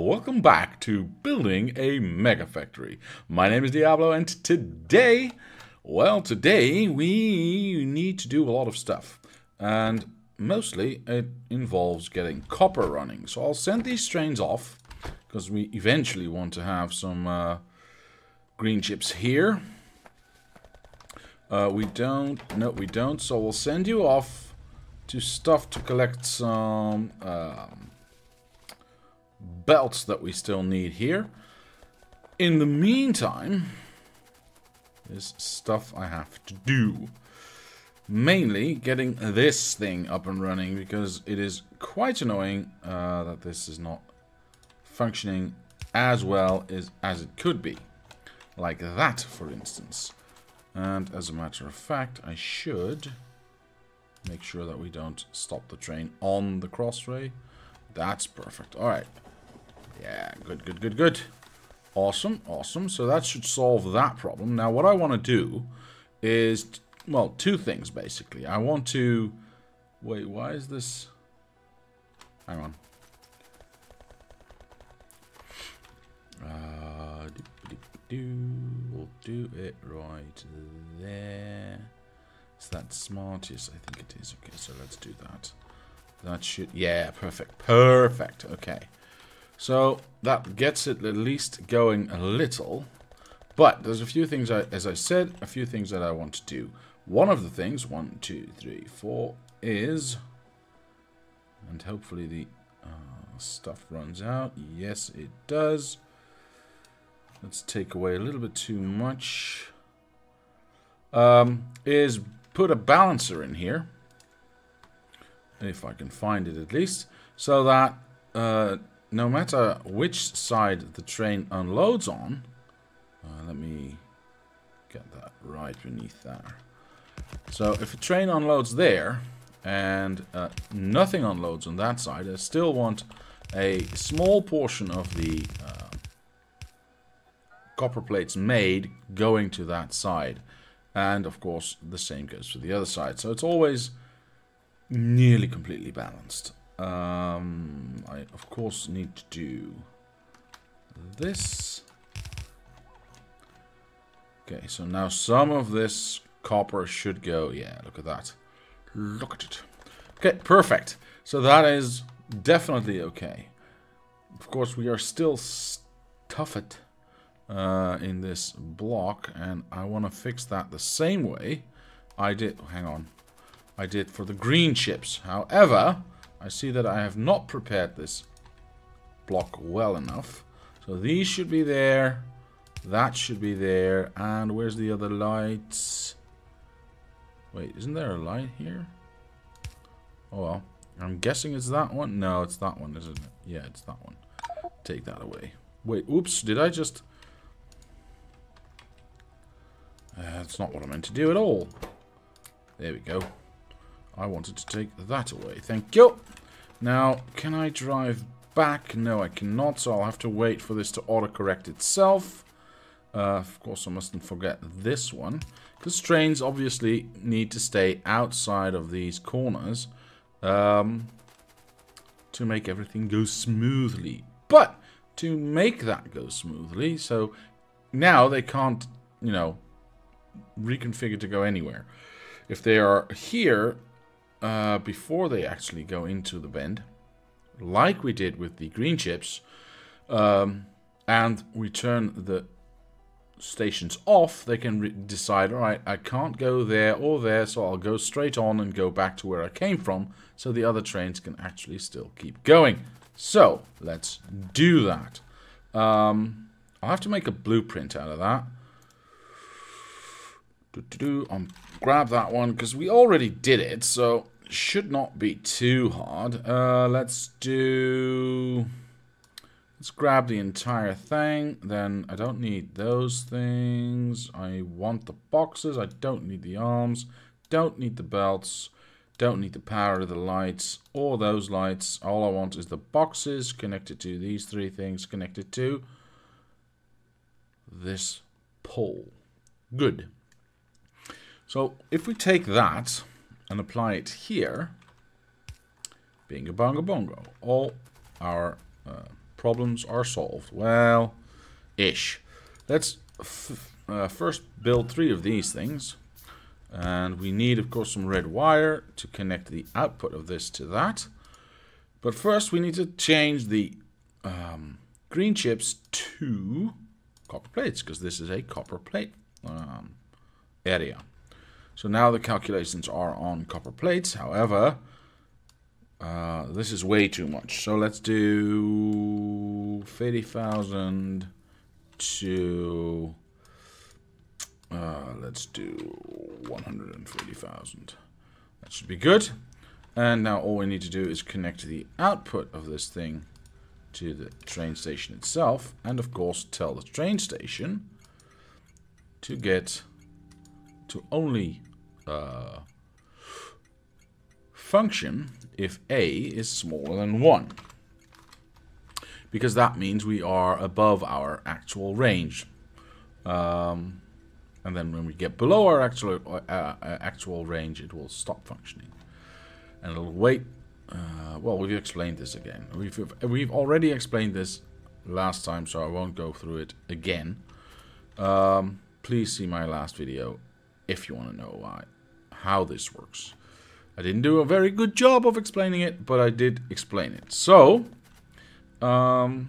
welcome back to building a mega factory. My name is Diablo, and today we need to do a lot of stuff. And mostly it involves getting copper running. So I'll send these trains off, because we eventually want to have some green chips here. We don't, so we'll send you off to stuff to collect some belts that we still need here. In the meantime, there's stuff I have to do. Mainly getting this thing up and running, because it is quite annoying that this is not functioning as well as it could be. Like that, for instance. And as a matter of fact, I should make sure that we don't stop the train on the crossway. That's perfect. Alright. Yeah, good. Awesome. So that should solve that problem. Now, what I want to do is, well, two things, basically. I want to... Wait, why is this... Hang on. We'll do it right there. Is that smart? Yes, I think it is. Okay, so let's do that. That should... Yeah, perfect. Okay. So that gets it at least going a little. But there's a few things, as I said, a few things that I want to do. One of the things, 1, 2, 3, 4, is... And hopefully the stuff runs out. Yes, it does. Let's take away a little bit too much. Is put a balancer in here. If I can find it at least. So that no matter which side the train unloads on. Let me get that right beneath there. So if a train unloads there and nothing unloads on that side, I still want a small portion of the copper plates made going to that side. And of course the same goes for the other side. So it's always nearly completely balanced. I of course need to do this. Okay, so now some of this copper should go. Yeah, look at that. Look at it. Okay, perfect. So that is definitely okay. Of course, we are still stuffed in this block, and I want to fix that the same way I did. Hang on. I did for the green chips. However, I see that I have not prepared this block well enough. So these should be there. That should be there. And where's the other lights? Wait, isn't there a light here? Oh well. I'm guessing it's that one. No, it's that one, isn't it? Yeah, it's that one. Take that away. Wait, oops. Did I just... That's not what I meant to do at all. There we go. I wanted to take that away. Thank you. Now, can I drive back? No, I cannot, so I'll have to wait for this to autocorrect itself. Of course, I mustn't forget this one. Because trains obviously need to stay outside of these corners to make everything go smoothly. But to make that go smoothly, so now they can't, you know, reconfigure to go anywhere. If they are here before they actually go into the bend, like we did with the green chips, and we turn the stations off, they can decide, alright, I can't go there or there, so I'll go straight on and go back to where I came from, so the other trains can actually still keep going. So, let's do that. I'll have to make a blueprint out of that. Grab that one, because we already did it, so it should not be too hard. Let's grab the entire thing. Then I don't need those things. I want the boxes. I don't need the arms. Don't need the belts. Don't need the power of the lights or those lights. All I want is the boxes connected to these three things, connected to this pole. Good. So if we take that and apply it here, bingo bongo bongo, all our problems are solved. Well, ish. Let's first build 3 of these things. And we need, of course, some red wire to connect the output of this to that. But first we need to change the green chips to copper plates, because this is a copper plate area. So now the calculations are on copper plates. However, this is way too much. So let's do 50,000 to... let's do 140,000. That should be good. And now all we need to do is connect the output of this thing to the train station itself. And of course tell the train station to get to only function if A is smaller than 1. Because that means we are above our actual range. And then when we get below our actual range, it will stop functioning. And it'll wait. Well, we've explained this again. We've already explained this last time, so I won't go through it again. Please see my last video if you want to know how this works. I didn't do a very good job of explaining it, but I did explain it. So, that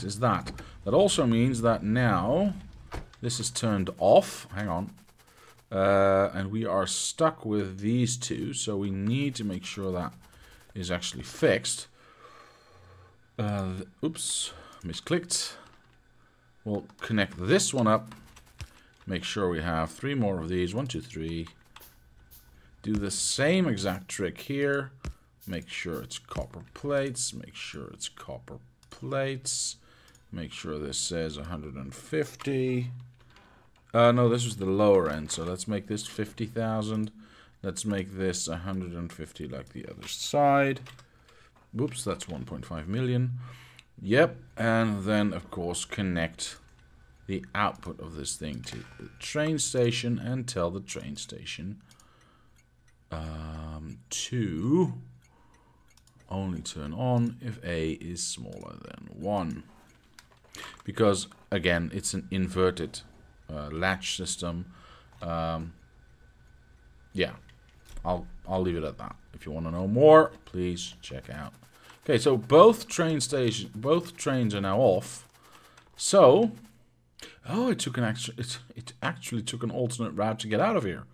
is that. That also means that now... this is turned off. Hang on. And we are stuck with these 2. So we need to make sure that is actually fixed. Oops. Misclicked. We'll connect this one up. Make sure we have 3 more of these. 1, 2, 3. Do the same exact trick here. Make sure it's copper plates. Make sure it's copper plates. Make sure this says 150. No, this was the lower end, so let's make this 50,000. Let's make this 150 like the other side. Whoops, that's 1.5 million. Yep, and then, of course, connect the output of this thing to the train station and tell the train station to only turn on if A is smaller than 1. Because, again, it's an inverted latch system. Yeah, I'll leave it at that. If you want to know more, please check out. Okay, so both trains are now off. So, oh, it actually took an alternate route to get out of here.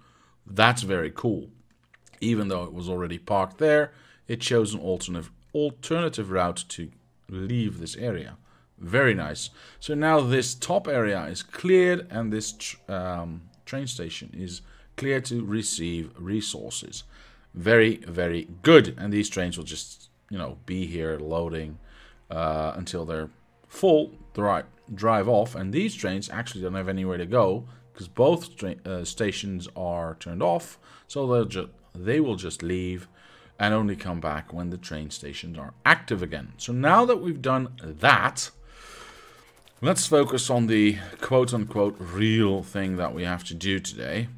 That's very cool. Even though it was already parked there, it chose an alternative route to leave this area. Very nice. So now this top area is cleared, and this train station is clear to receive resources. Very, very good. And these trains will just, be here loading until they're full, drive off. And these trains actually don't have anywhere to go because both stations are turned off. So they will just leave and only come back when the train stations are active again. So now that we've done that, let's focus on the quote-unquote real thing that we have to do today.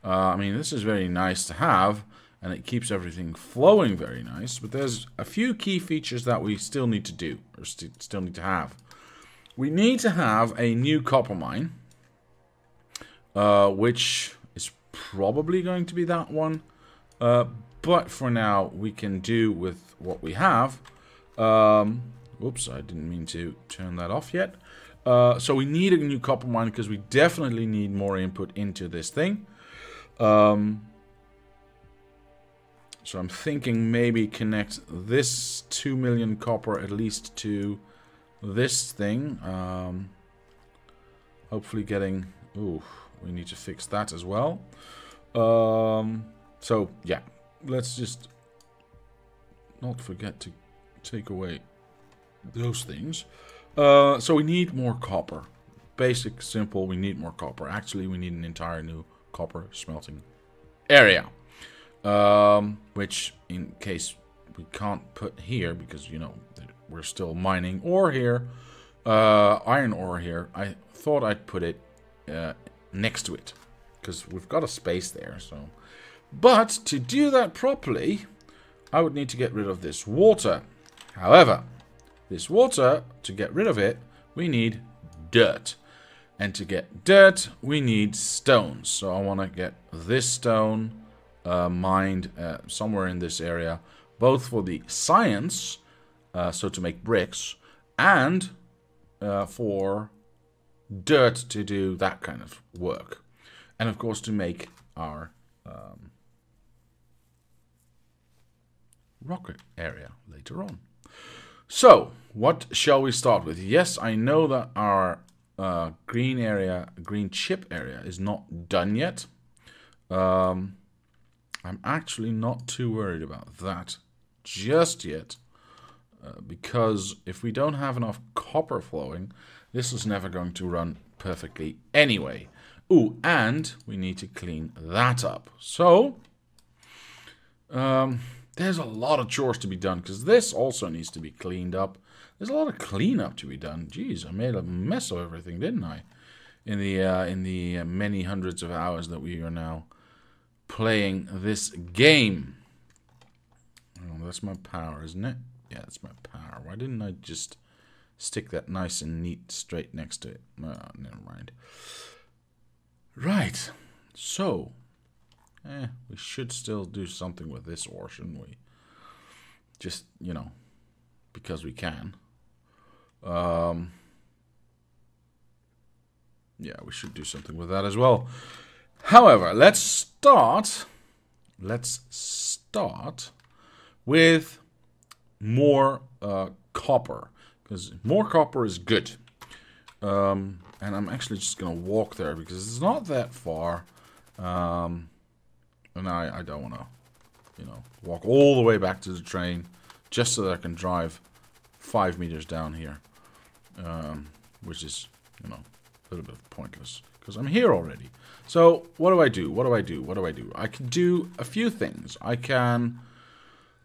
I mean, this is very nice to have, and it keeps everything flowing very nice, but there's a few key features that we still need to do, or still need to have. We need to have a new copper mine, which is probably going to be that one, but for now, we can do with what we have. Oops, I didn't mean to turn that off yet. So we need a new copper mine because we definitely need more input into this thing. So I'm thinking maybe connect this 2 million copper at least to this thing. Hopefully getting... Ooh, we need to fix that as well. So, yeah. Let's just not forget to take away those things. So we need more copper. Basic, simple, we need more copper. Actually, we need an entire new copper smelting area. Which, in case we can't put here, because, we're still mining ore here, iron ore here, I thought I'd put it next to it. Because we've got a space there, so... But, to do that properly, I would need to get rid of this water. However, this water, to get rid of it, we need dirt. And to get dirt, we need stones. So I want to get this stone mined somewhere in this area, both for the science, so to make bricks, and for dirt to do that kind of work. And of course to make our rocket area later on. So, what shall we start with? Yes, I know that our green chip area is not done yet. I'm actually not too worried about that just yet. Because if we don't have enough copper flowing, this is never going to run perfectly anyway. Ooh, and we need to clean that up. So, there's a lot of chores to be done, because this also needs to be cleaned up. There's a lot of cleanup to be done. Jeez, I made a mess of everything, didn't I? In the many hundreds of hours that we are now playing this game. Oh, that's my power, isn't it? Yeah, that's my power. Why didn't I just stick that nice and neat straight next to it? Oh, never mind. Right. So, we should still do something with this ore, shouldn't we? Just, you know, because we can. Yeah, we should do something with that as well. However, let's start with more copper, because more copper is good. And I'm actually just gonna walk there because it's not that far. And I don't want to, you know, walk all the way back to the train just so that I can drive 5 meters down here, which is, you know, a little bit pointless because I'm here already. So what do I do? What do I do? What do I do? I can do a few things. I can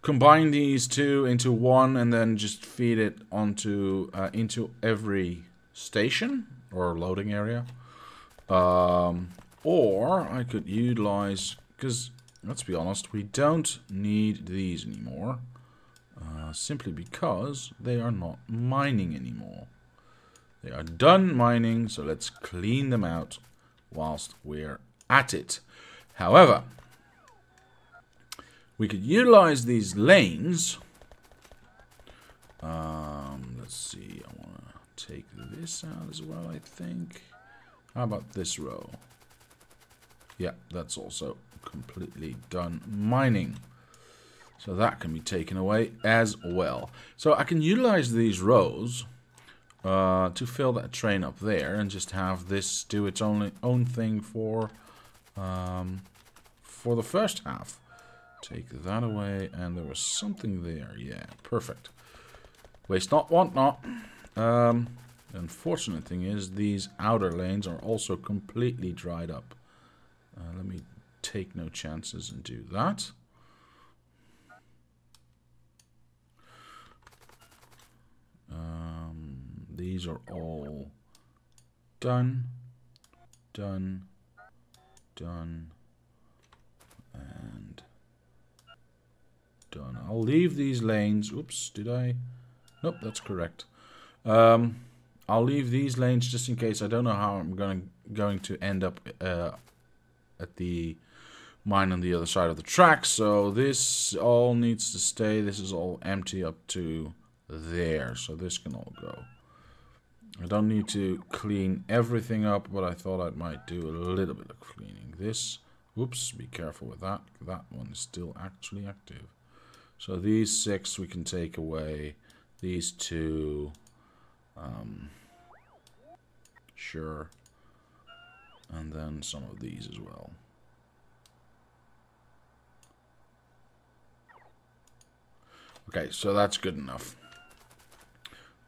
combine these two into one and then just feed it onto into every station or loading area. Or I could utilize, because let's be honest, we don't need these anymore. Simply because they are not mining anymore. They are done mining, so let's clean them out whilst we're at it. However, we could utilize these lanes. Let's see, I want to take this out as well, I think. How about this row? Yeah, that's also completely done mining. So that can be taken away as well. So I can utilize these rows to fill that train up there and just have this do its own thing for the first half. Take that away, and there was something there. Yeah, perfect. Waste not, want not. The unfortunate thing is these outer lanes are also completely dried up. Let me take no chances and do that. These are all done, and done. I'll leave these lanes. Oops, did I? Nope, that's correct. I'll leave these lanes just in case. I don't know how I'm going to end up at the mine on the other side of the track. So this all needs to stay. This is all empty up to there. So this can all go. I don't need to clean everything up, but I thought I might do a little bit of cleaning. This, whoops, be careful with that. That one is still actually active. So these 6 we can take away. These 2, sure. And then some of these as well. Okay, so that's good enough.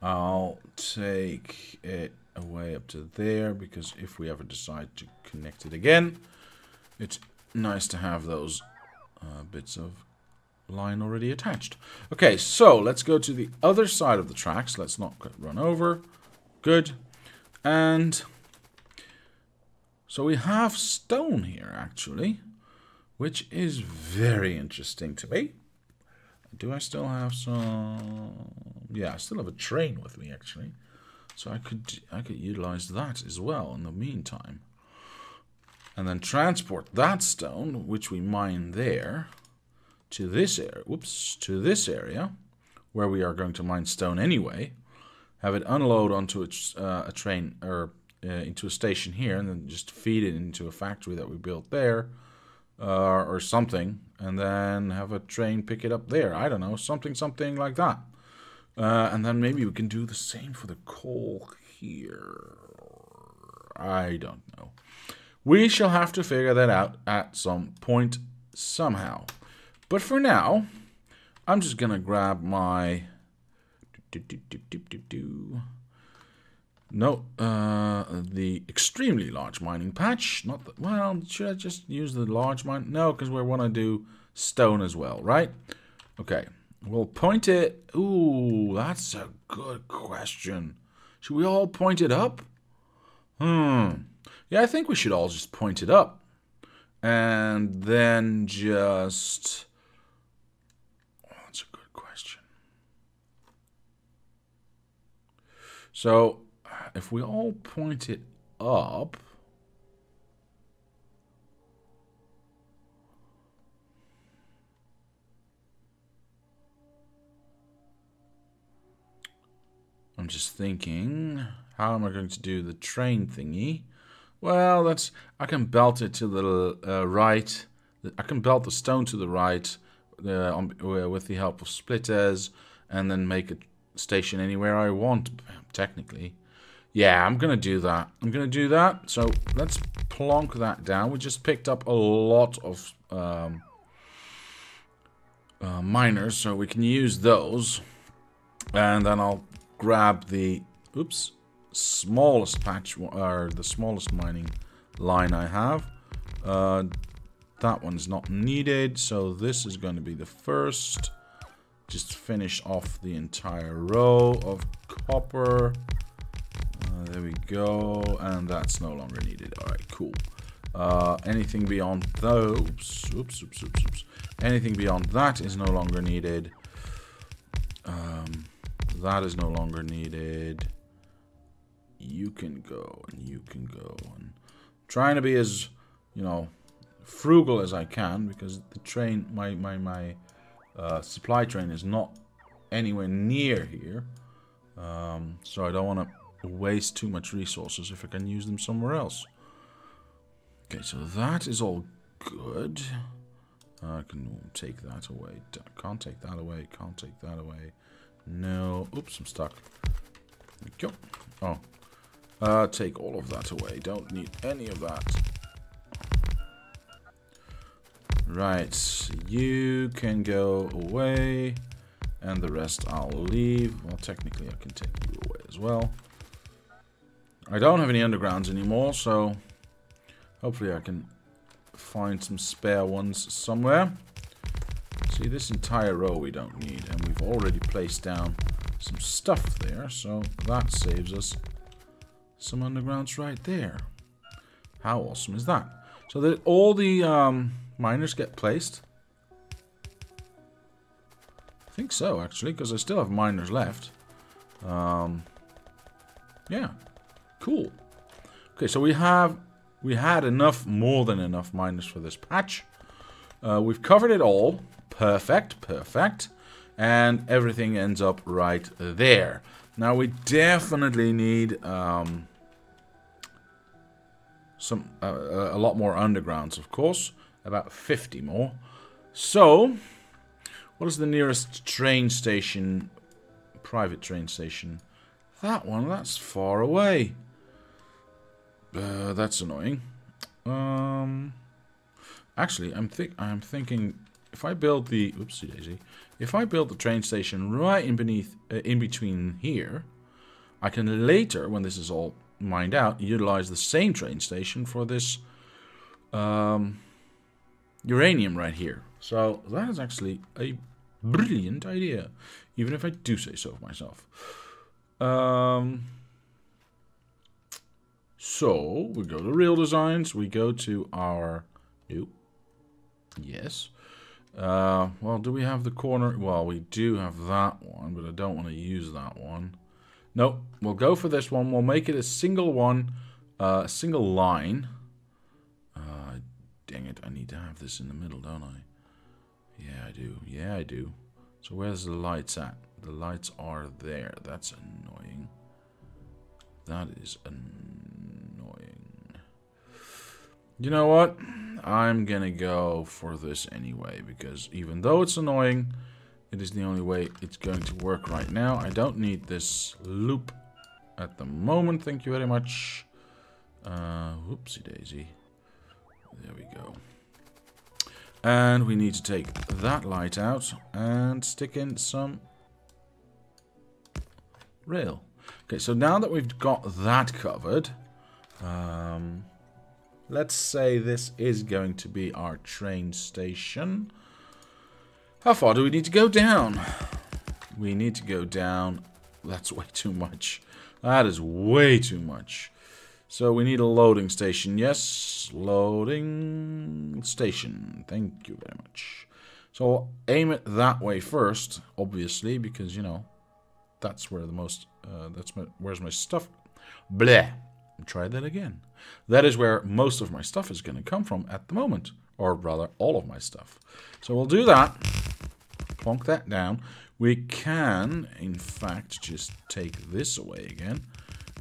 I'll take it away up to there, because if we ever decide to connect it again, it's nice to have those bits of line already attached. Okay, so let's go to the other side of the tracks. Let's not run over. Good. And so we have stone here, actually, which is very interesting to me. Do I still have some? Yeah, I still have a train with me, actually. So I could utilize that as well in the meantime. And then transport that stone, which we mine there, to this area. Whoops, to this area, where we are going to mine stone anyway. Have it unload onto a train, or into a station here, and then just feed it into a factory that we built there, or something, and then have a train pick it up there. I don't know, something like that. And then maybe we can do the same for the coal here. I don't know. We shall have to figure that out at some point somehow. But for now, I'm just gonna grab my the extremely large mining patch. Not the, well, should I just use the large mine? No, because we want to do stone as well, right? Okay, we'll point it. Ooh, that's a good question. Should we all point it up? Yeah, I think we should all just point it up. And then just... Oh, that's a good question. So, if we all point it up... I'm just thinking, how am I going to do the train thingy? Well, that's, I can belt it to the right. I can belt the stone to the right with the help of splitters, and then make a station anywhere I want, technically. Yeah, I'm going to do that. I'm going to do that. So let's plonk that down. We just picked up a lot of miners, so we can use those. And then I'll grab the... Oops. Smallest patch, or the smallest mining line I have. That one's not needed, so this is going to be the first. Just finish off the entire row of copper. There we go, and that's no longer needed. All right, cool. Anything beyond those, oops. Anything beyond that is no longer needed. That is no longer needed. You can go, and you can go. And trying to be as, you know, frugal as I can, because the train, my supply train is not anywhere near here. So I don't want to waste too much resources if I can use them somewhere else. Okay, so that is all good. I can take that away. Can't take that away. Can't take that away. No. Oops, I'm stuck. There we go. Oh. Take all of that away. Don't need any of that. Right. You can go away. And the rest I'll leave. Well, technically I can take you away as well. I don't have any undergrounds anymore, so hopefully I can find some spare ones somewhere. See, this entire row we don't need, and we've already placed down some stuff there, so that saves us some undergrounds right there. How awesome is that? So that all the miners get placed. I think so, actually, because I still have miners left. Yeah, cool. Okay, so we had enough, more than enough miners for this patch. We've covered it all. Perfect, perfect. And everything ends up right there. Now we definitely need a lot more undergrounds, of course. About 50 more. So, what is the nearest train station? Private train station. That one, that's far away. That's annoying. Actually, I'm thinking if I build the oopsie daisy, if I build the train station right in between here, I can later, when this is all mined out, utilize the same train station for this uranium right here. So that is actually a brilliant idea, even if I do say so myself. So we go to real designs. We go to our yes. Well, do we have the corner? Well, we do have that one, but I don't want to use that one. Nope, we'll go for this one. We'll make it a single one, a single line. Dang it, I need to have this in the middle, don't I? Yeah, I do. Yeah, I do. So where's the lights at? The lights are there. That's annoying. That is annoying. You know what? I'm gonna go for this anyway, because even though it's annoying, it is the only way it's going to work right now. I don't need this loop at the moment. Thank you very much. Whoopsie daisy. There we go. And we need to take that light out and stick in some rail. Okay, so now that we've got that covered, let's say this is going to be our train station. How far do we need to go down? We need to go down. That's way too much. That is way too much. So we need a loading station. Yes, loading station. Thank you very much. So I'll aim it that way first, obviously, because, you know, that's where the most, where's my stuff? Bleh. Try that again. That is where most of my stuff is going to come from at the moment. Or rather, all of my stuff. So we'll do that. Plonk that down. We can, in fact, just take this away again.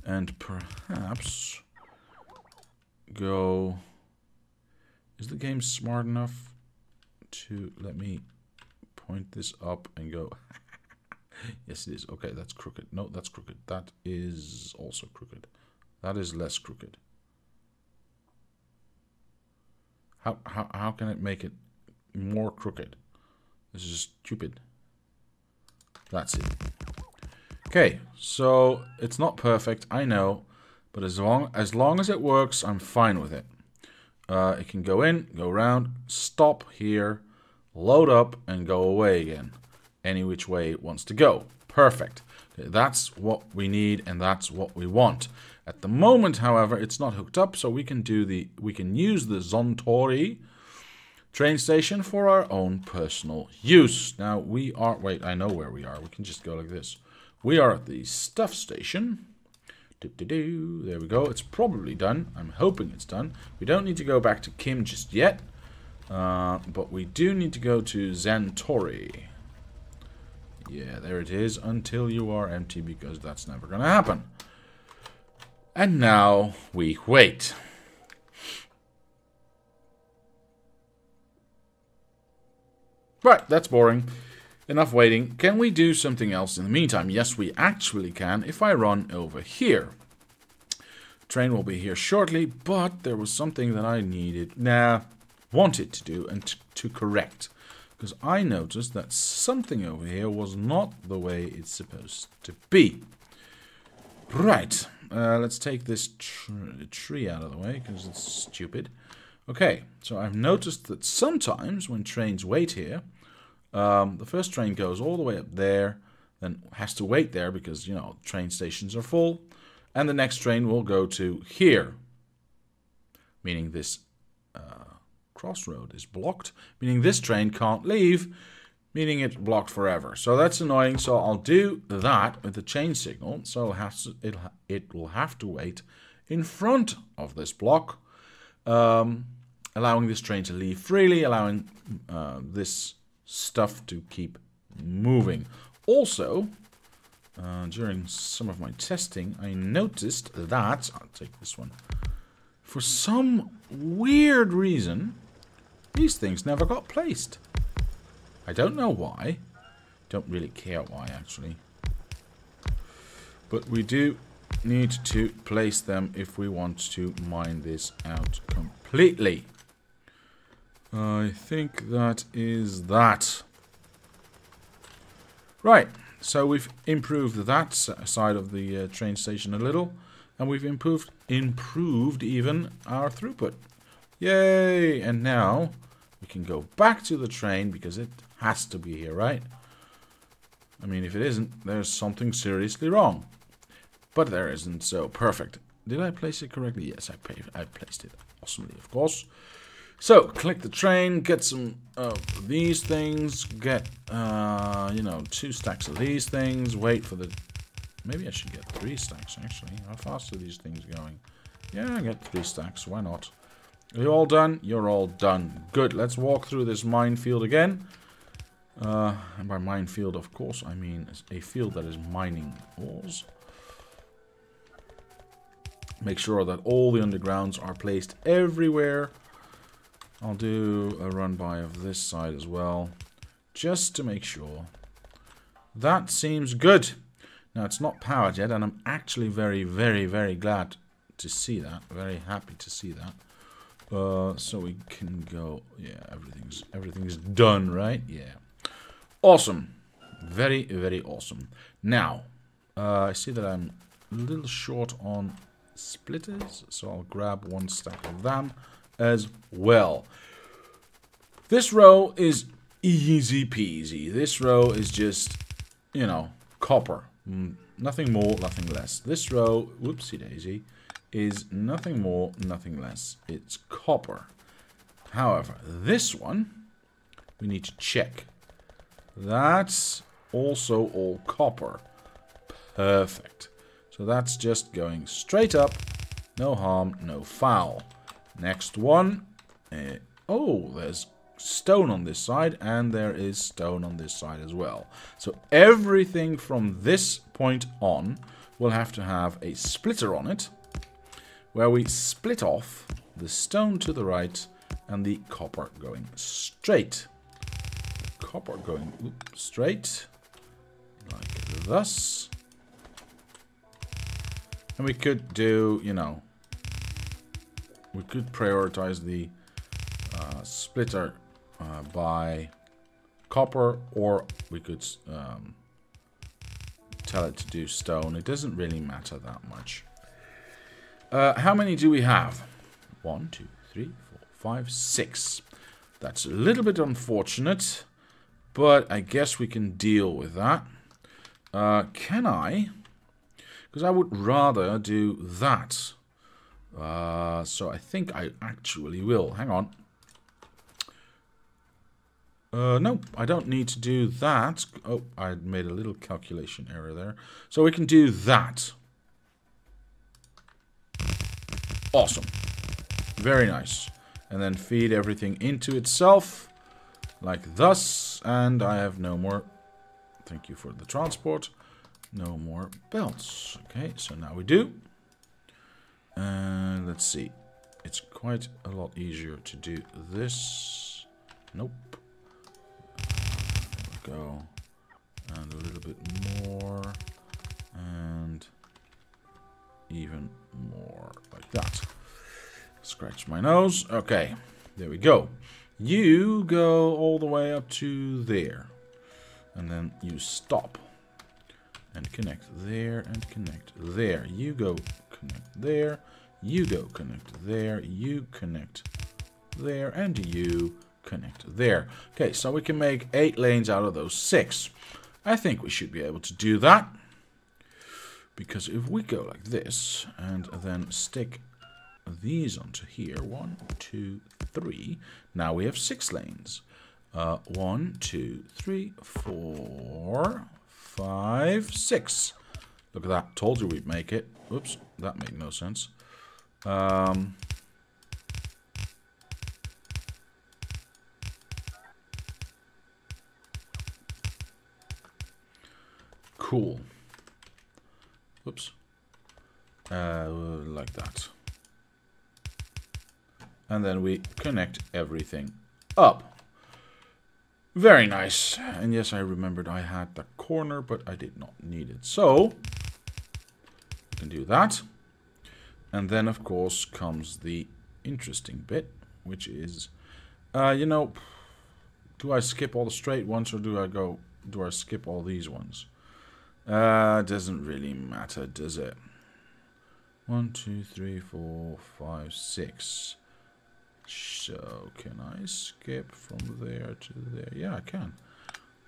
And perhaps go... Is the game smart enough to let me point this up and go... Yes, it is. Okay, that's crooked. No, that's crooked. That is also crooked. That is less crooked. How can it make it more crooked? This is stupid. That's it. Okay, so it's not perfect, I know, but as long as it works, I'm fine with it. It can go in, go around, stop here, load up, and go away again. Any which way it wants to go. Perfect. Okay, that's what we need, and that's what we want. At the moment, however, it's not hooked up, so we can use the Zontori train station for our own personal use. Now we are, wait, I know where we are. We can just go like this. We are at the stuff station. There we go. It's probably done. I'm hoping it's done. We don't need to go back to Kim just yet, but we do need to go to Zantori. Yeah, there it is. Until you are empty, because that's never going to happen. And now we wait. Right, that's boring. Enough waiting. Can we do something else in the meantime? Yes, we actually can if I run over here. Train will be here shortly, but there was something that I wanted to do and to correct. Because I noticed that something over here was not the way it's supposed to be. Right. Let's take this tree out of the way, because it's stupid. Okay, so I've noticed that sometimes when trains wait here, the first train goes all the way up there, then has to wait there because, you know, train stations are full, and the next train will go to here, meaning this crossroad is blocked, meaning this train can't leave, meaning it's blocked forever. So that's annoying. So I'll do that with the change signal. So it will have to wait in front of this block, allowing this train to leave freely, allowing this stuff to keep moving. Also, during some of my testing, I noticed that, I'll take this one, for some weird reason, these things never got placed. I don't know why. Don't really care why, actually. But we do need to place them if we want to mine this out completely. I think that is that. Right, so we've improved that side of the train station a little, and we've improved even our throughput. Yay! And now we can go back to the train because it has to be here, right? I mean, if it isn't, there's something seriously wrong. But there isn't, so perfect. Did I place it correctly? Yes, I placed it awesomely, of course. So, click the train, get some of these things, get, you know, 2 stacks of these things, wait for the... Maybe I should get 3 stacks, actually. How fast are these things going? Yeah, I get 3 stacks, why not? Are you all done? You're all done. Good, let's walk through this minefield again. And by minefield, of course, I mean a field that is mining ores. Make sure that all the undergrounds are placed everywhere. I'll do a run by of this side as well, just to make sure. That seems good. Now, it's not powered yet, and I'm actually very, very, very glad to see that. Very happy to see that. So we can go. Yeah, everything's done, right? Yeah. Awesome. Very, very awesome. Now, I see that I'm a little short on splitters, so I'll grab 1 stack of them as well. This row is easy peasy. This row is just, you know, copper. Nothing more, nothing less. This row, whoopsie daisy, is nothing more, nothing less. It's copper. However, this one, we need to check. That's also all copper. Perfect. So that's just going straight up. No harm, no foul. Next one. Oh, there's stone on this side, and there is stone on this side as well. So everything from this point on will have to have a splitter on it, where we split off the stone to the right and the copper going straight. Copper going straight, like thus. And we could do, you know, we could prioritize the splitter by copper, or we could tell it to do stone. It doesn't really matter that much. How many do we have? 1, 2, 3, 4, 5, 6. That's a little bit unfortunate, but I guess we can deal with that. Can I? Because I would rather do that. So I think I actually will. Hang on. No, I don't need to do that. Oh, I made a little calculation error there. So we can do that. Awesome. Very nice. And then feed everything into itself. Like thus. And I have no more. Thank you for the transport. No more belts. Okay, so now we do. And let's see. It's quite a lot easier to do this. Nope. There we go. And a little bit more. And even more like that. Scratch my nose. Okay, there we go. You go all the way up to there. And then you stop. And connect there and connect there. You go connect there. You go connect there. You connect there. And you connect there. Okay, so we can make 8 lanes out of those 6. I think we should be able to do that. Because if we go like this and then stick these onto here. 1, 2, 3. Now we have 6 lanes. 1, 2, 3, 4, 5, 6. Look at that. Told you we'd make it. Oops, that made no sense. Cool. Oops. Like that. And then we connect everything up. Very nice. And yes, I remembered I had the corner, but I did not need it. So, we can do that. And then, of course, comes the interesting bit, which is, you know, do I skip all the straight ones or do I skip all these ones? Doesn't really matter, does it? 1, 2, 3, 4, 5, 6. So, can I skip from there to there? Yeah, I can.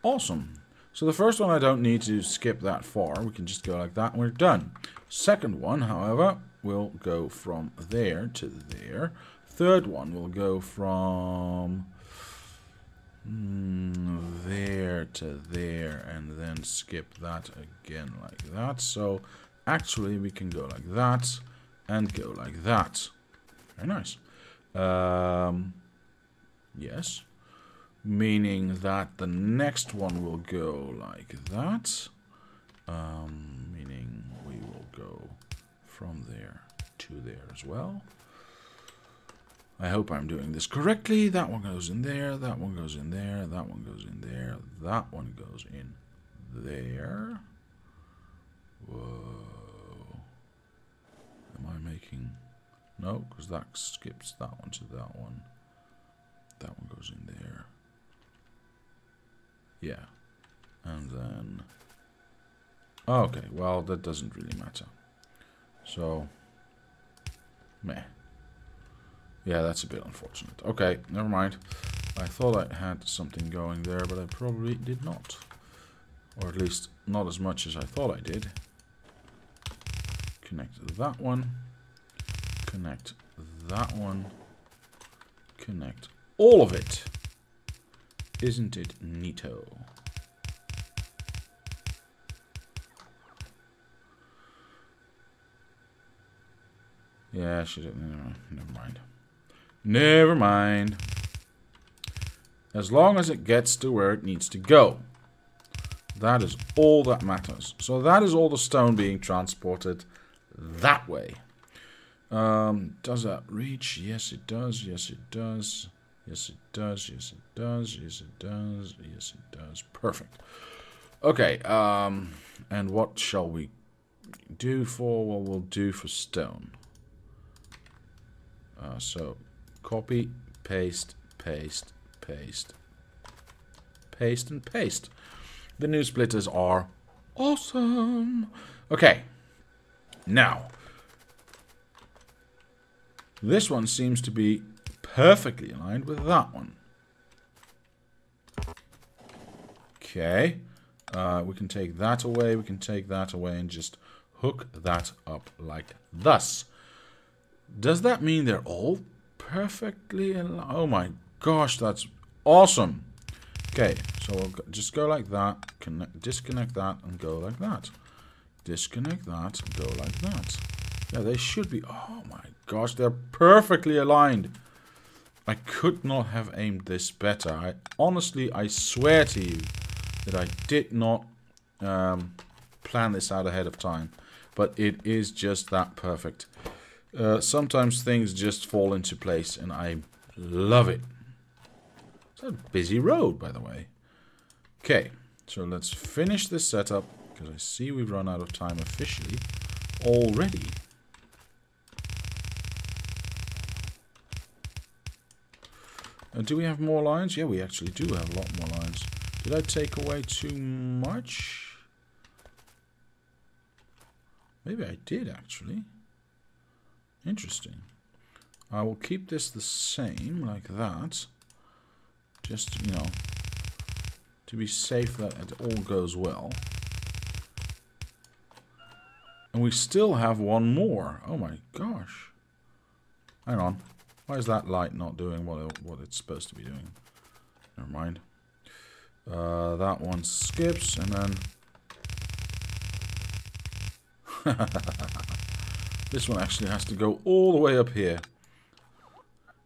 Awesome. So the first one, I don't need to skip that far. We can just go like that and we're done. Second one, however, will go from there to there. third one will go from there to there, and then skip that again like that. So actually we can go like that and go like that. Very nice. Yes. Meaning that the next one will go like that. Meaning we will go from there to there as well. I hope I'm doing this correctly. That one goes in there, that one goes in there, that one goes in there, that one goes in there. Whoa. Am I making... No, because that skips that one to that one. That one goes in there. Yeah. And then... Okay, well, that doesn't really matter. So... Meh. Yeah, that's a bit unfortunate. Okay, never mind. I thought I had something going there, but I probably did not. Or at least not as much as I thought I did. Connect that one. Connect that one. Connect all of it. Isn't it neato? Yeah, she didn't. Never mind. Never mind. As long as it gets to where it needs to go. That is all that matters. So that is all the stone being transported that way. Does that reach? Yes, it does. Yes, it does. Yes, it does. Yes, it does. Yes, it does. Yes, it does. Perfect. Okay. And what shall we do for? Well, we'll do for stone. So copy, paste, paste, paste, paste, and paste. The new splitters are awesome. Okay. Now, this one seems to be perfectly aligned with that one. Okay. We can take that away. We can take that away and just hook that up like thus. Does that mean they're all perfectly aligned? Oh my gosh, that's awesome. Okay, so we'll just go like that, disconnect that, and go like that. Disconnect that, and go like that. Yeah, they should be... Oh my gosh, they're perfectly aligned. I could not have aimed this better. Honestly, I swear to you that I did not plan this out ahead of time. But it is just that perfect. Sometimes things just fall into place, and I love it. It's a busy road, by the way. Okay, so let's finish this setup, because I see we've run out of time officially already. Do we have more lines? Yeah, we actually do have a lot more lines. Did I take away too much? Maybe I did, actually. Interesting. I will keep this the same, like that. Just, you know, to be safe that it all goes well. And we still have one more. Oh my gosh. Hang on. Why is that light not doing what it's supposed to be doing? Never mind. That one skips, and then... This one actually has to go all the way up here.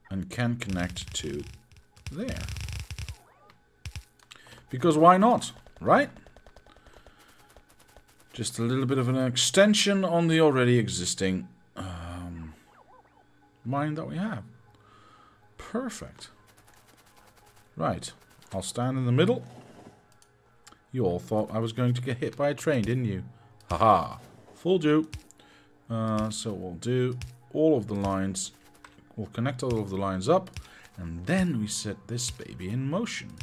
And can connect to there. Because why not, right? Just a little bit of an extension on the already existing mine that we have. Perfect. Right. I'll stand in the middle. You all thought I was going to get hit by a train, didn't you? Haha. Fooled you. So we'll do all of the lines. We'll connect all of the lines up. And then we set this baby in motion.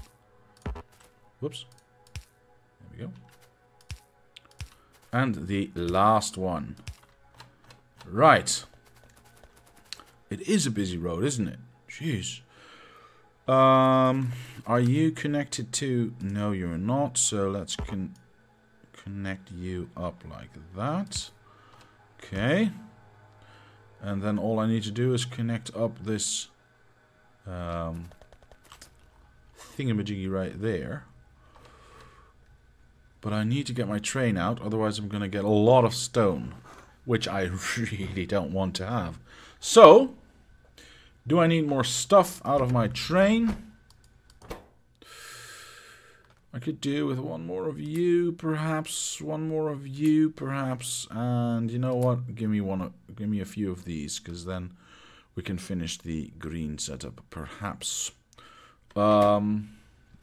Whoops. There we go. And the last one. Right. It is a busy road, isn't it? Jeez. Are you connected to... No, you're not. So let's connect you up like that. Okay. And then all I need to do is connect up this thingamajiggy right there. But I need to get my train out, otherwise I'm going to get a lot of stone, which I really don't want to have. So, do I need more stuff out of my train? I could do with one more of you, perhaps. One more of you, perhaps. And you know what? Give me a few of these, because then we can finish the green setup, perhaps.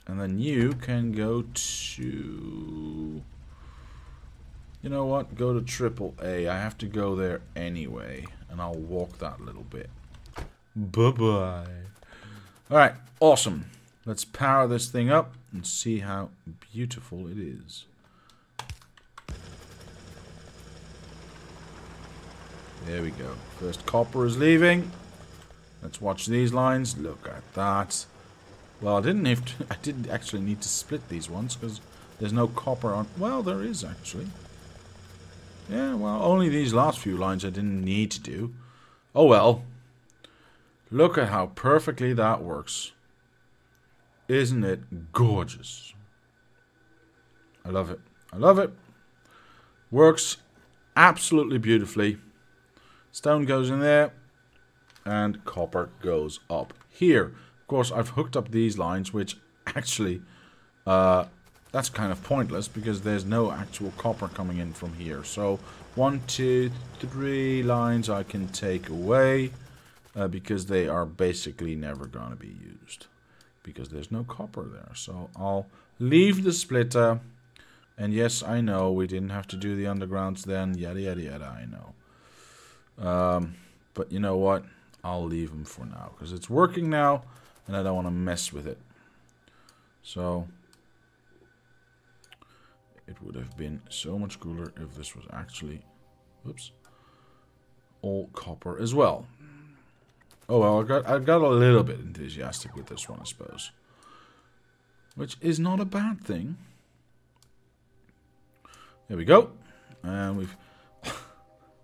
And then you can go to... You know what? Go to AAA. I have to go there anyway, and I'll walk that little bit. Bye-bye. Alright, awesome. Let's power this thing up and see how beautiful it is. There we go. First copper is leaving. Let's watch these lines. Look at that. Well, I didn't actually need to split these ones because there's no copper on. Well, there is actually. Yeah, well, only these last few lines I didn't need to do. Oh well. Look at how perfectly that works. Isn't it gorgeous? I love it. I love it. Works absolutely beautifully. Stone goes in there. And copper goes up here. Of course, I've hooked up these lines, which actually, that's kind of pointless because there's no actual copper coming in from here. So, 1, 2, 3 lines I can take away because they are basically never going to be used because there's no copper there. So, I'll leave the splitter. And yes, I know we didn't have to do the undergrounds then. Yada, yada, yada, I know. But you know what? I'll leave them for now because it's working now. And I don't want to mess with it. So, it would have been so much cooler if this was actually, whoops, all copper as well. Oh well, I got a little bit enthusiastic with this one, I suppose. Which is not a bad thing. There we go. And we've,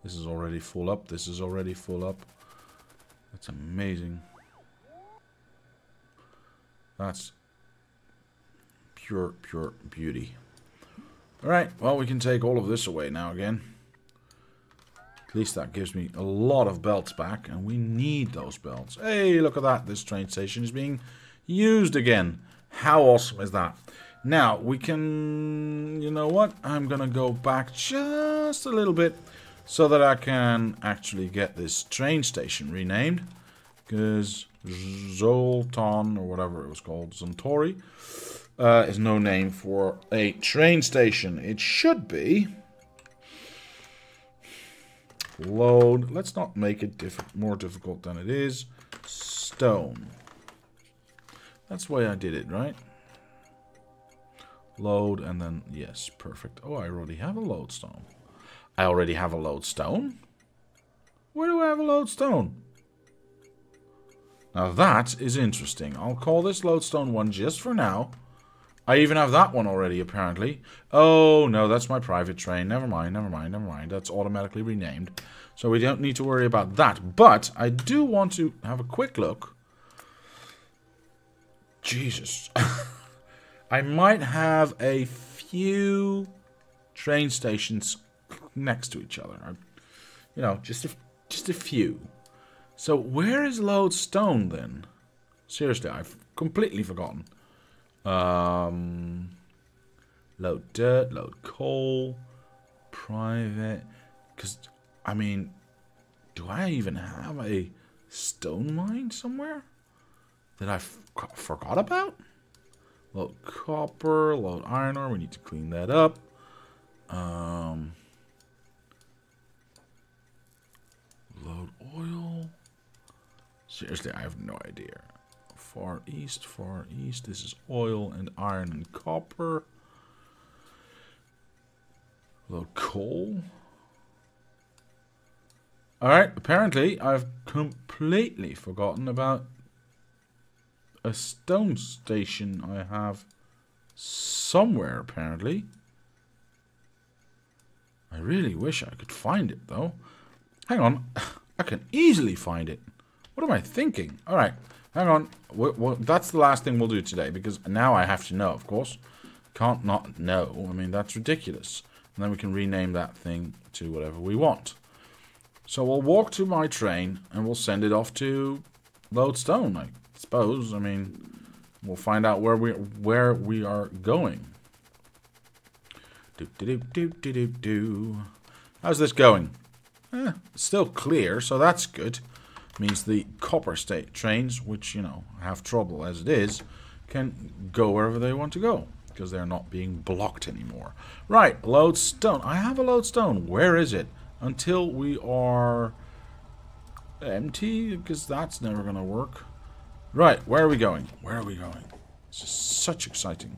this is already full up, this is already full up. That's amazing. That's pure beauty. Alright, well, we can take all of this away now again. At least that gives me a lot of belts back, and we need those belts. Hey, look at that. This train station is being used again. How awesome is that? Now, we can... You know what? I'm going to go back just a little bit so that I can actually get this train station renamed. Because Zoltan, or whatever it was called, Zontori, is no name for a train station. It should be load. Let's not make it more difficult than it is. Stone. That's the way I did it, right? Load and then yes, perfect. Oh, I already have a lodestone. I already have a lodestone. Where do I have a lodestone? Now that is interesting. I'll call this lodestone 1 just for now. I even have that one already, apparently. Oh, no, that's my private train. Never mind, never mind, never mind. That's automatically renamed. So we don't need to worry about that. But I do want to have a quick look. Jesus. I might have a few train stations next to each other. You know, just a few. So where is lodestone then? Seriously, I've completely forgotten. Load dirt, load coal, private. Because, I mean, do I even have a stone mine somewhere that I forgot about? Load copper, load iron ore. We need to clean that up. Load oil. Seriously, I have no idea. Far east, far east. This is oil and iron and copper. Load coal. Alright, apparently I've completely forgotten about a stone station I have somewhere, apparently. I really wish I could find it, though. Hang on. I can easily find it. What am I thinking? Alright, hang on. That's the last thing we'll do today, because now I have to know, of course. Can't not know. I mean, that's ridiculous. And then we can rename that thing to whatever we want. So we'll walk to my train, and we'll send it off to Lodestone, I suppose. I mean, we'll find out where we are going. How's this going? Still clear, so that's good. Means the copper state trains, which, you know, have trouble as it is, can go wherever they want to go, because they're not being blocked anymore. Right, Lodestone. I have a Lodestone. Where is it? Until we are empty, because that's never going to work. Right, where are we going? Where are we going? This is such exciting.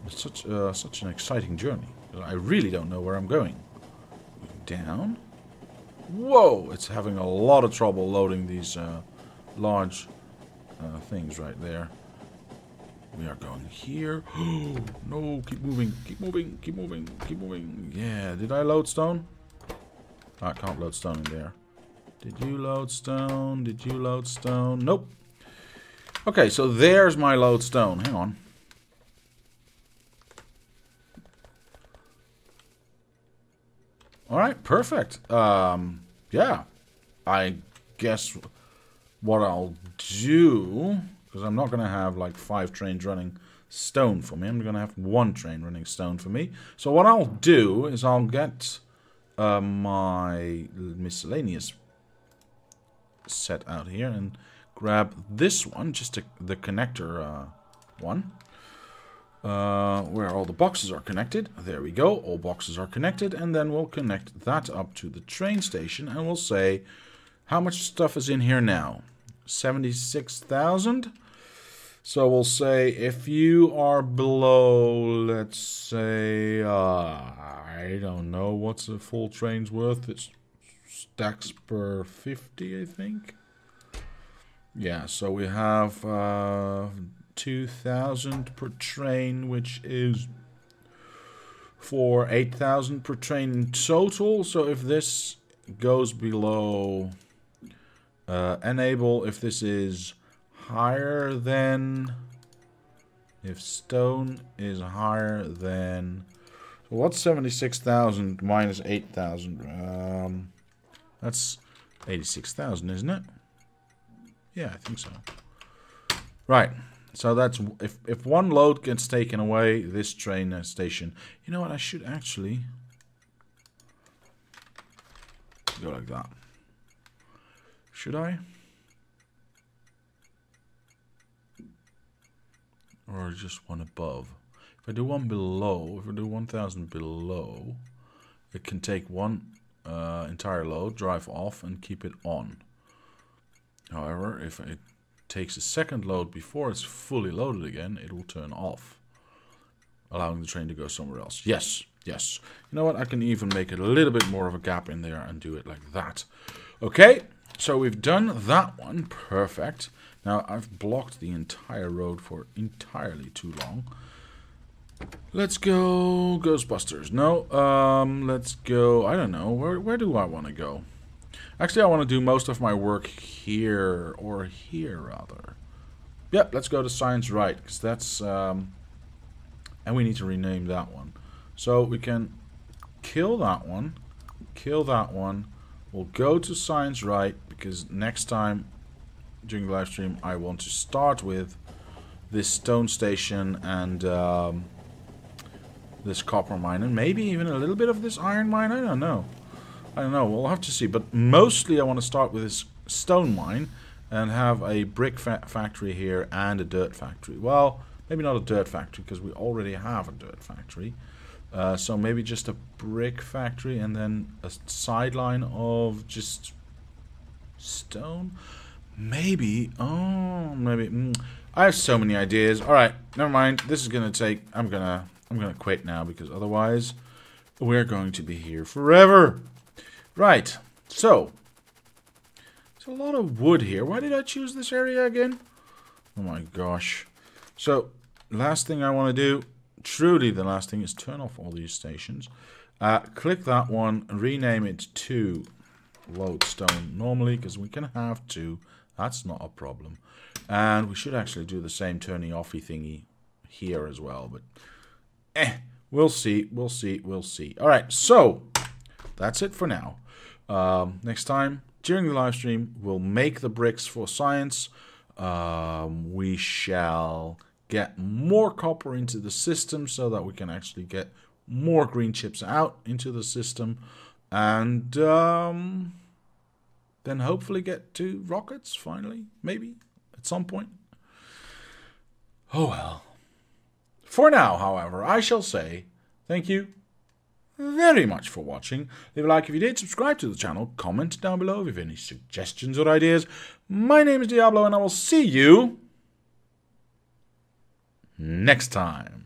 It's such an exciting journey. I really don't know where I'm going. Down. Whoa! It's having a lot of trouble loading these large things right there. We are going here. No, keep moving, keep moving, keep moving, keep moving. Yeah, did I load stone? I can't load stone in there. Did you load stone? Did you load stone? Nope. Okay, so there's my Lodestone. Hang on. Alright, perfect. Yeah. I guess what I'll do, because I'm not going to have like 5 trains running stone for me. I'm going to have 1 train running stone for me. So what I'll do is I'll get my miscellaneous set out here and grab this one, just the connector one, where all the boxes are connected. There we go, all boxes are connected, and then we'll connect that up to the train station, and we'll say, how much stuff is in here now? 76,000. So we'll say if you are below, let's say, I don't know, what's a full train's worth? It's stacks per 50, I think. Yeah, so we have 2,000 per train, which is for 8,000 per train in total. So if this goes below enable, if this is higher than, if stone is higher than, so what's 76,000 minus 8,000? That's 86,000, isn't it? Yeah, I think so. Right. So that's if one load gets taken away, this train station. You know what? I should actually go like that. Should I? Or just one above? If I do one below, if I do 1,000 below, it can take one entire load, drive off, and keep it on. However, if it takes a second load before it's fully loaded again, it will turn off, allowing the train to go somewhere else. Yes, yes. You know what? I can even make it a little bit more of a gap in there and do it like that. Okay, so we've done that one. Perfect. Now, I've blocked the entire road for entirely too long. Let's go Ghostbusters. No, let's go, I don't know. Where do I want to go? Actually, I want to do most of my work here, or here, rather. Yep, let's go to Science Right, because that's, and we need to rename that one. So we can kill that one, we'll go to Science Right, because next time during the live stream, I want to start with this stone station and this copper mine, and maybe even a little bit of this iron mine, I don't know. We'll have to see. But mostly I want to start with this stone mine and have a brick factory here and a dirt factory. Well, maybe not a dirt factory because we already have a dirt factory. So maybe just a brick factory and then a sideline of just stone. Maybe. Oh, maybe. I have so many ideas. All right, never mind. This is gonna take. I'm gonna quit now because otherwise we're going to be here forever. Right, so there's a lot of wood here. Why did I choose this area again? Oh my gosh. So, last thing I want to do, truly the last thing, is turn off all these stations. Click that one, rename it to load stone normally, because we can have to. That's not a problem. And we should actually do the same turning offy thingy here as well, but we'll see, we'll see, we'll see. All right, so that's it for now. Next time, during the live stream, we'll make the bricks for science. We shall get more copper into the system so that we can actually get more green chips out into the system. And then hopefully get to rockets finally, maybe, at some point. Oh well. For now, however, I shall say thank you very much for watching. Leave a like if you did, subscribe to the channel, comment down below if you have any suggestions or ideas. My name is Diablo, and I will see you next time.